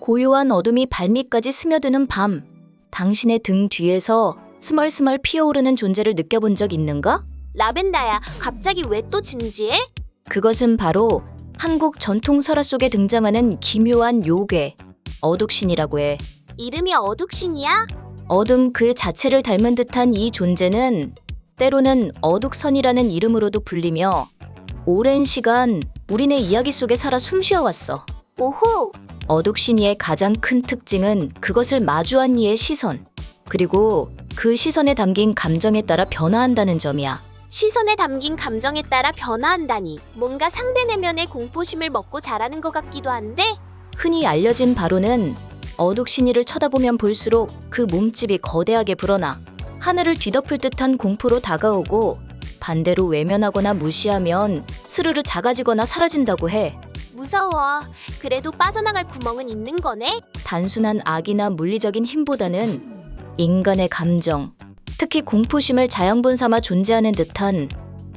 고요한 어둠이 발밑까지 스며드는 밤. 당신의 등 뒤에서 스멀스멀 피어오르는 존재를 느껴본 적 있는가? 라벤다야, 갑자기 왜 또 진지해? 그것은 바로 한국 전통 설화 속에 등장하는 기묘한 요괴, 어둑신이라고 해. 이름이 어둑신이야? 어둠 그 자체를 닮은 듯한 이 존재는 때로는 어둑선이라는 이름으로도 불리며 오랜 시간 우리네 이야기 속에 살아 숨쉬어왔어. 오호! 어둑신이의 가장 큰 특징은 그것을 마주한 이의 시선, 그리고 그 시선에 담긴 감정에 따라 변화한다는 점이야. 시선에 담긴 감정에 따라 변화한다니. 뭔가 상대 내면의 공포심을 먹고 자라는 것 같기도 한데? 흔히 알려진 바로는 어둑신이를 쳐다보면 볼수록 그 몸집이 거대하게 불어나 하늘을 뒤덮을 듯한 공포로 다가오고, 반대로 외면하거나 무시하면 스르르 작아지거나 사라진다고 해. 무서워. 그래도 빠져나갈 구멍은 있는 거네? 단순한 악이나 물리적인 힘보다는 인간의 감정, 특히 공포심을 자양분 삼아 존재하는 듯한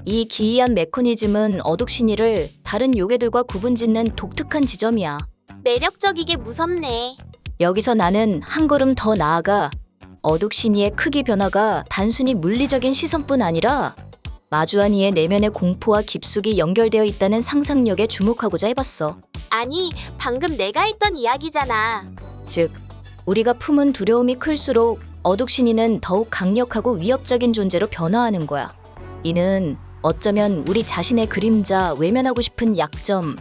이 기이한 메커니즘은 어둑신이를 다른 요괴들과 구분짓는 독특한 지점이야. 매력적이게 무섭네. 여기서 나는 한 걸음 더 나아가 어둑신이의 크기 변화가 단순히 물리적인 시선뿐 아니라 마주한 이의 내면의 공포와 깊숙이 연결되어 있다는 상상력에 주목하고자 해봤어. 아니, 방금 내가 했던 이야기잖아. 즉, 우리가 품은 두려움이 클수록 어둑신이는 더욱 강력하고 위협적인 존재로 변화하는 거야. 이는 어쩌면 우리 자신의 그림자, 외면하고 싶은 약점,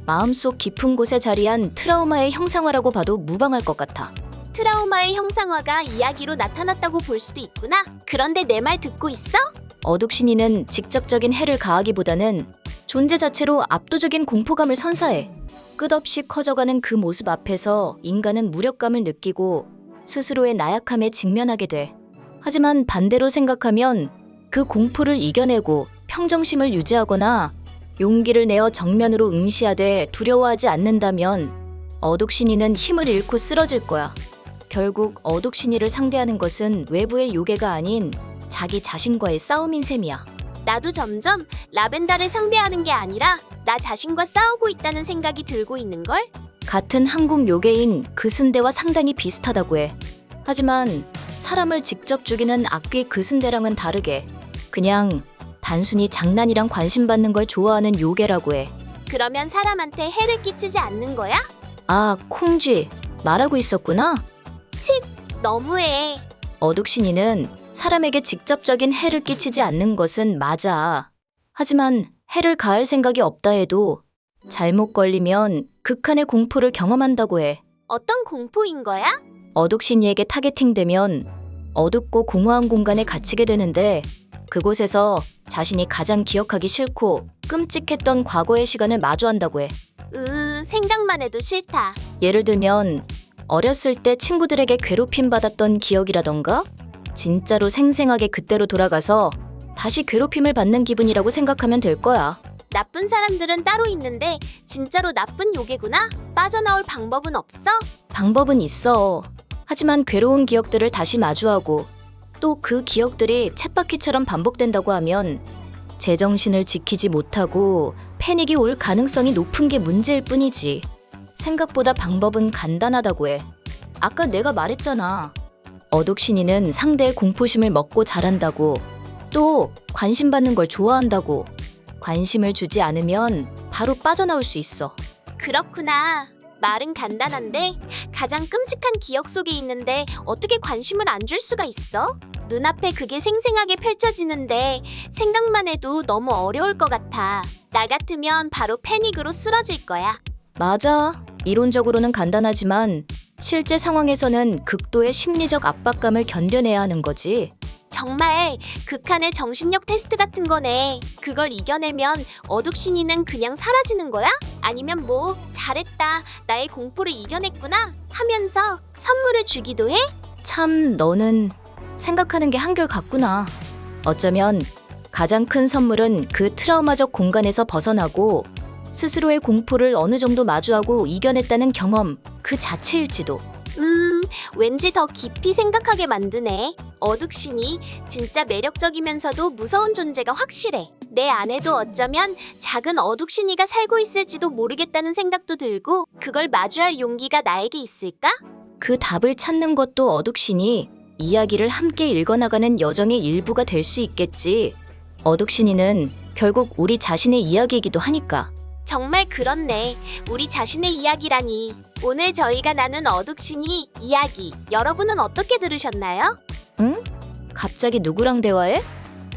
마음속 깊은 곳에 자리한 트라우마의 형상화라고 봐도 무방할 것 같아. 트라우마의 형상화가 이야기로 나타났다고 볼 수도 있구나. 그런데 내 말 듣고 있어? 어둑신이는 직접적인 해를 가하기보다는 존재 자체로 압도적인 공포감을 선사해. 끝없이 커져가는 그 모습 앞에서 인간은 무력감을 느끼고 스스로의 나약함에 직면하게 돼. 하지만 반대로 생각하면 그 공포를 이겨내고 평정심을 유지하거나 용기를 내어 정면으로 응시하되 두려워하지 않는다면 어둑신이는 힘을 잃고 쓰러질 거야. 결국 어둑신이를 상대하는 것은 외부의 요괴가 아닌 자기 자신과의 싸움인 셈이야. 나도 점점 라벤다를 상대하는 게 아니라 나 자신과 싸우고 있다는 생각이 들고 있는걸? 같은 한국 요괴인 그순대와 상당히 비슷하다고 해. 하지만 사람을 직접 죽이는 악귀 그순대랑은 다르게 그냥 단순히 장난이랑 관심 받는 걸 좋아하는 요괴라고 해. 그러면 사람한테 해를 끼치지 않는 거야? 아, 콩쥐. 말하고 있었구나. 너무해. 어둑신이는 사람에게 직접적인 해를 끼치지 않는 것은 맞아. 하지만 해를 가할 생각이 없다 해도 잘못 걸리면 극한의 공포를 경험한다고 해. 어떤 공포인 거야? 어둑신이에게 타겟팅되면 어둡고 공허한 공간에 갇히게 되는데, 그곳에서 자신이 가장 기억하기 싫고 끔찍했던 과거의 시간을 마주한다고 해. 생각만 해도 싫다. 예를 들면 어렸을 때 친구들에게 괴롭힘 받았던 기억이라던가, 진짜로 생생하게 그때로 돌아가서 다시 괴롭힘을 받는 기분이라고 생각하면 될 거야. 나쁜 사람들은 따로 있는데 진짜로 나쁜 요괴구나? 빠져나올 방법은 없어? 방법은 있어. 하지만 괴로운 기억들을 다시 마주하고 또 그 기억들이 쳇바퀴처럼 반복된다고 하면 제정신을 지키지 못하고 패닉이 올 가능성이 높은 게 문제일 뿐이지. 생각보다 방법은 간단하다고 해. 아까 내가 말했잖아. 어둑신이는 상대의 공포심을 먹고 자란다고, 또 관심받는 걸 좋아한다고. 관심을 주지 않으면 바로 빠져나올 수 있어. 그렇구나. 말은 간단한데 가장 끔찍한 기억 속에 있는데 어떻게 관심을 안 줄 수가 있어? 눈앞에 그게 생생하게 펼쳐지는데 생각만 해도 너무 어려울 것 같아. 나 같으면 바로 패닉으로 쓰러질 거야. 맞아. 이론적으로는 간단하지만 실제 상황에서는 극도의 심리적 압박감을 견뎌내야 하는 거지. 정말 극한의 정신력 테스트 같은 거네. 그걸 이겨내면 어둑신이는 그냥 사라지는 거야? 아니면 뭐 잘했다, 나의 공포를 이겨냈구나 하면서 선물을 주기도 해? 참, 너는 생각하는 게 한결같구나. 어쩌면 가장 큰 선물은 그 트라우마적 공간에서 벗어나고 스스로의 공포를 어느 정도 마주하고 이겨냈다는 경험 그 자체일지도. 왠지 더 깊이 생각하게 만드네. 어둑신이 진짜 매력적이면서도 무서운 존재가 확실해. 내 안에도 어쩌면 작은 어둑신이가 살고 있을지도 모르겠다는 생각도 들고 그걸 마주할 용기가 나에게 있을까? 그 답을 찾는 것도 어둑신이 이야기를 함께 읽어나가는 여정의 일부가 될 수 있겠지. 어둑신이는 결국 우리 자신의 이야기이기도 하니까. 정말 그렇네. 우리 자신의 이야기라니. 오늘 저희가 나눈 어둑신이 이야기, 여러분은 어떻게 들으셨나요? 응? 갑자기 누구랑 대화해?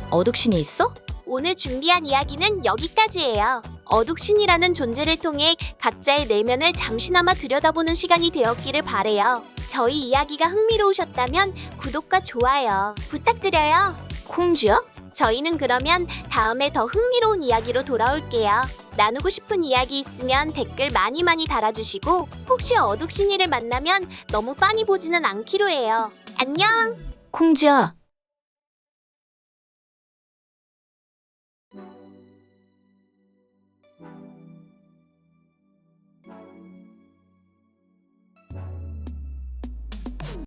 어둑신이 있어? 오늘 준비한 이야기는 여기까지예요. 어둑신이라는 존재를 통해 각자의 내면을 잠시나마 들여다보는 시간이 되었기를 바래요. 저희 이야기가 흥미로우셨다면 구독과 좋아요 부탁드려요. 콩쥐야? 저희는 그러면 다음에 더 흥미로운 이야기로 돌아올게요. 나누고 싶은 이야기 있으면 댓글 많이 달아주시고 혹시 어둑신이를 만나면 너무 빤히 보지는 않기로 해요. 안녕! 콩쥐야,